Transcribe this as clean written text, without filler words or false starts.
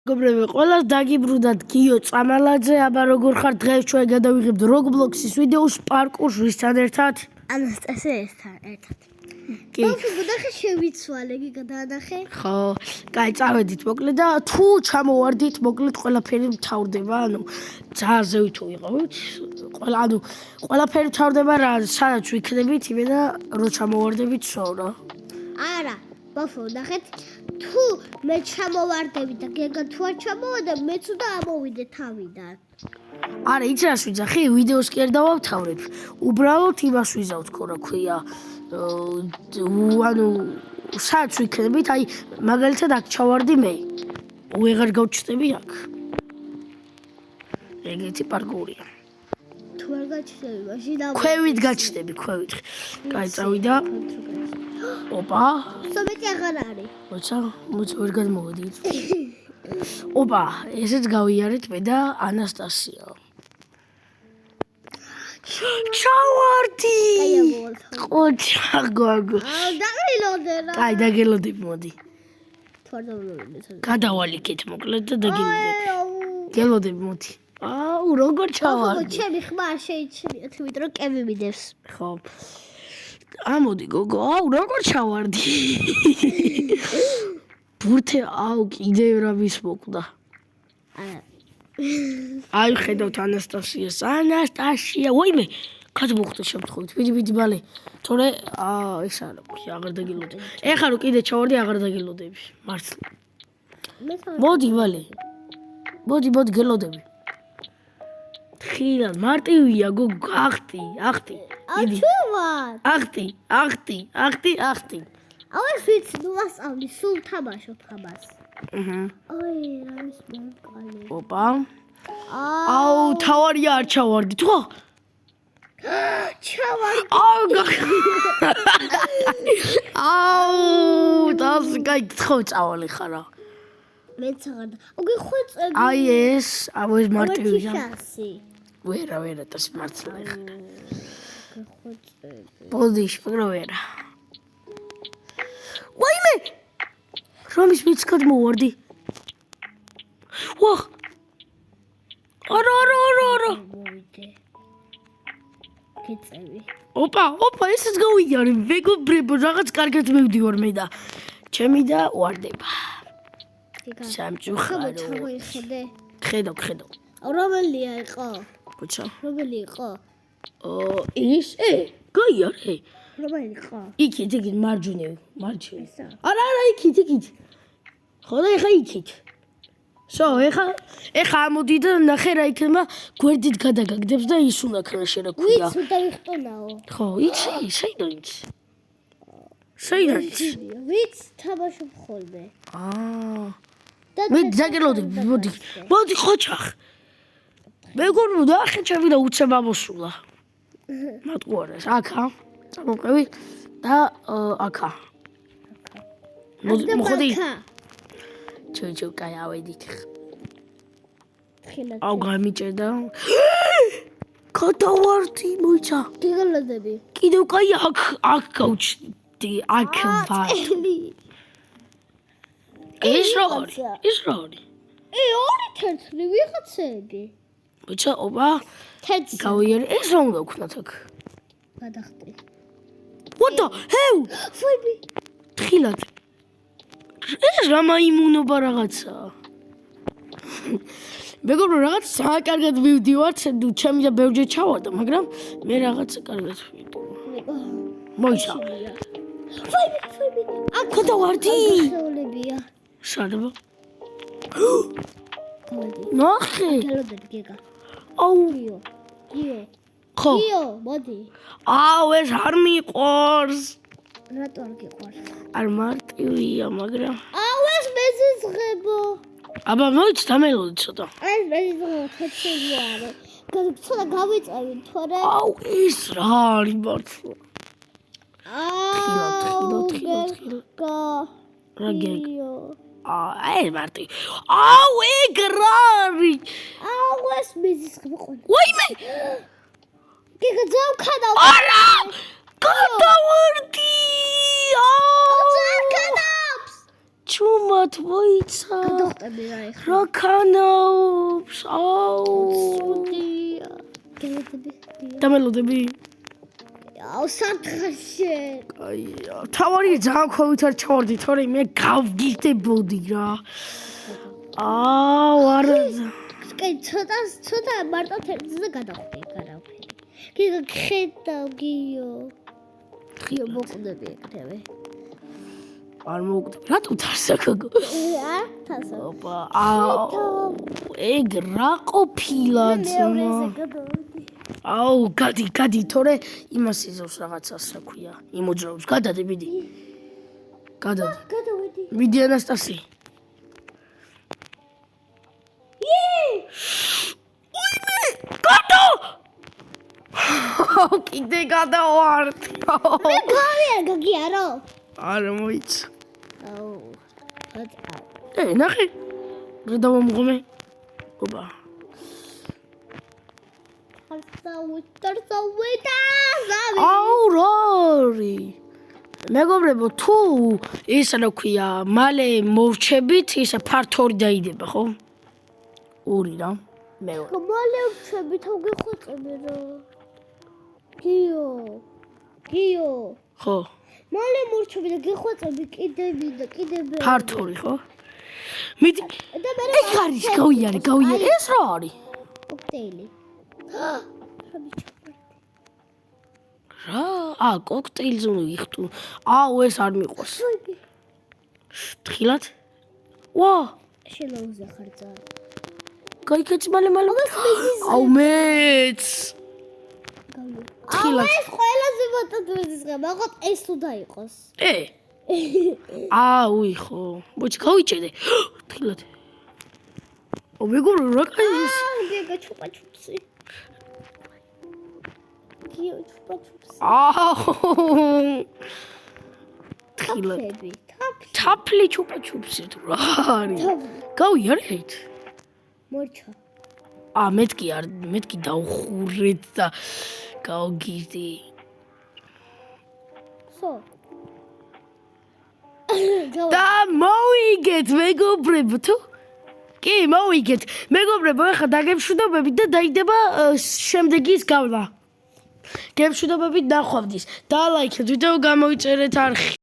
მეგობრებო, ყველას დაგიბრუნდათ გიო წამალაძე, აბა როგორ ხარ? დღეს ჩვენ გადავიღებთ Roblox-ის ვიდეოს პარკურს ვისთან ერთად? ანასტასიასთან ერთად. კი. გოდახე შევიცვალე, გადაანახე? ხო, კაი, წავედით მოკლედ და თუ ჩამოვარდით, მოკლედ ყველაფერი მთავრდება, ანუ ძალიან ზევით თუ იყავით, ყველაფერი მთავრდება რა, სადაც ვიქნებით, იმე და რო ჩამოვარდებით სოვრა. არა, ბავშვო, ნახეთ, თუ მე ჩამოვარდები და გეგა თუ არ ჩამოვარდა, მეც უნდა ამოვიდე თავიდან. არა, იცი რას ვიძახი? ვიდეოს კი არ დავავთავრებ. უბრალოდ იმას ვიზავთ, რა ქვია, ანუ სადაც ვიქნებით, აი, მაგალითად აქ ჩავარდი მე. ვეღარ გავჩნდები აქ. ეგეთი პარკურია. თუ არ გაჩნდები, მაშინ ქვევით გაჩნდები, ქვევით. კაი, წავიდა. ოპა. სომეთი აღარ არის. მოიცა, ვერ გადმოვედი. ოპა, ესეც გავიარეთ მე და ანასტასია. ჩავარდი! ყოჩა გოგო. დაგილოდე რა. კაი, დაგელოდები, მოდი. თუ არ დავილოდე. გადავალიქეთ მოკლედ და დაგელოდები. გელოდები, მოდი. აუ, როგორ ჩავარდი? ხო, ჩემი ხმა შეიჩნიათ, იმიტომ რომ კები მიდევს. ხო. ამოდი გოგო, აუ, როგორ ჩავარდი? ბურთე, აუ, კიდევ რა მისმოკვდა. აი, ხედავთ ანასტასიას. ანასტასია, ვაიმე, გადმოხდა შემთხვევით. ვიდი ბალე. თორე, ეს არა, აღარ დაგელოდები. ეხლა რო კიდე ჩავარდი, აღარ დაგელოდები. მართლა. მოდი ბალე. მოდი გელოდები. ხილად, მარტივია გოგო, ახტი. აჩვარ. ახტი. აი, ვიც ნუ ასწავლი, სულ თამაშობ ხამას. აი, რა ის მოკალე. ოპა. აუ, თავარია არ ჩავარდი, თუ? ჩავარდი. აუ, დას კაი, ხო წავალი ხარა. მეც აღარ. ოღი ხვეწები. აი ეს მარტივია. ვერა, დას მართლა ხარა. ხვეწები. ბოდიშ, პროვერა. ვაიმე! რომის მიც გადმოვარდი. ვახ! არა. მოვიდე. გეწევი. ოპა, ესეც გავიარე. მეგობრებო, რაღაც კარგად მივდივარ მე და ჩემი და ვარდება. სამწუხარო. ჩამოიხედე. ხედავ. რომელია იყო? ბოჭა. რომელი იყო? ის? გაიარე. რომელი იყო? იქით, მარჯვნივ. არა, იქით. ხო და ეხა იქით. სო, ეხა ამოდი და ნახე რა იქნება, გვერდით გადაგაგდებს და ის უნდა ქრაშე რა ქვია. ვიც უნდა ვიხტონაო? ხო, იცი, საიდან იცი? ვიც თამაშობ ხოლმე. მე დაგელოდები, მოდი ხოჭახ. მეგობრებო, ნახე ჩემი და უცებ ამოსულა. მატყუარეს, აქა, წამოყევი და აქა. მოხდი. ჩო, კაი, ავედით. აუ, გამიჭერდა. გადავარდი, მოიცა. გიგალოდები. კიდევ კაი, აქ გავჩნდი, აქ ვარ. ეს რა არის? ორი თეთრი ვიღაცები. მოიცა, ოპა. თეთრი. გავიარე, ეს რა უნდა ვქნათ აქ? გადახტი. What the hell? ვაიბი. თხილად. ეს რა მაიმუნობა რაღაცა. მეგობრო, რაღაც ძალიან კარგად მივდივართ, ჩემი და ბევრჯერ ჩავარდა, მაგრამ მე რაღაცა კარგად ვიდივარ. მოიცა. ვაიბი. აქ გადავარდი. ხეულებია. შარება. გავედი. ნახე. გელოდები გეგა. აუ. გიო. ხო. გიო, მოდი. აუ, ეს არ მიყვარს. რატო არ გიყვარს? არ მარტივია, მაგრამ აუ, ეს მეზიზღებო. აბა, მოიცა, დამელოდი ცოტა. ეს მეზიზღებო, თეთრია არა. ცოტა გავიწევი, თორე. აუ, ეს რა არის მართლა? თხილად. რა გეგა? ეს მარტი. აუ, ეგ რა არის? აუ, ეს მეზიზღებო ყოლა. ვაიმე! გეგა ძავქადა. არა! გადავარდი! ჩუმად მოიცა. გადახტები რა ეხლა. რა ქანობს? აუ. სტუდია. გელოდები. და მელოდები? აუ სამთხარში. აია, თავარი ძალიან ქვევით არ ჩავარდი, თორე მე გავგირდებოდი რა. აუ, არა. კი, ცოტა მარტო თერგზე გადავხდი გარაფერი. გიგა ხედავ გიო. გიო მოკვდები ეკრევე. არ მოვკვდები. რატო თარსა გოგო? არ თასო. ოპა, აუ. ეგ რა ყოფილა ძმა? გადავდი. აუ, გადი, თორე იმას იზავს რაღაცას, რა ქვია, იმოძრაობს. გადადე, მიდი. გადადე. გადავედი. მიდი ანასტასი. უიმე! გადო! კიდე გადავართ. მე გავიარ გაგიარო. არა მოიცა. აუ. ნახე. რა დავამღომე? ოპა. ტარსავედა. აუ, რორი. მეგობრებო, თუ ის რა ქვია, მალე მოვჩებით, ისე ფართორი დაიდება, ხო? ორი რა. მეორე. მალე ვჩები თავ გიხოწები რა. გიო. ხო. მალე მორჩები და გიხოწები კიდევ. ფართორი, ხო? მიდი. და მე ეგ არის, გავიარე. ეს რა არის? კოქტეილი. რა? კოქტეილზე უნდა იხტო. აუ, ეს არ მიყვარს. თხილად? ვა! შელაუზე ხარ ძა. გაიქეცი მალე. აუ, მეც. თხილად. ეს ყველაზე მეტად მეზისხა, მაგათ ეს თუ დაიყოს. აუ, ხო. მოიცა, გავიჭედე. თხილად. ო, მეგობრებო, რა კაი ის? გიგა ჩუპაჩუპსი. გიო ჩუპაჩუპსი. აუ. თხილად. თაფები. თაფლი ჩუპაჩუპსი თუ რა არის? გავიარეთ. მორჩა. მეთქი დავხურეთ და გავგირდი. სო. და მოვიგეთ მეგობრებო თუ? კი, მოვიგეთ. მეგობრებო, ახლა დაგემშვიდობებით და დაიდება შემდეგი ის გავლა. გემშვიდობებით ნახვამდის. და ლაიქეთ ვიდეო, გამოიწერეთ არხი.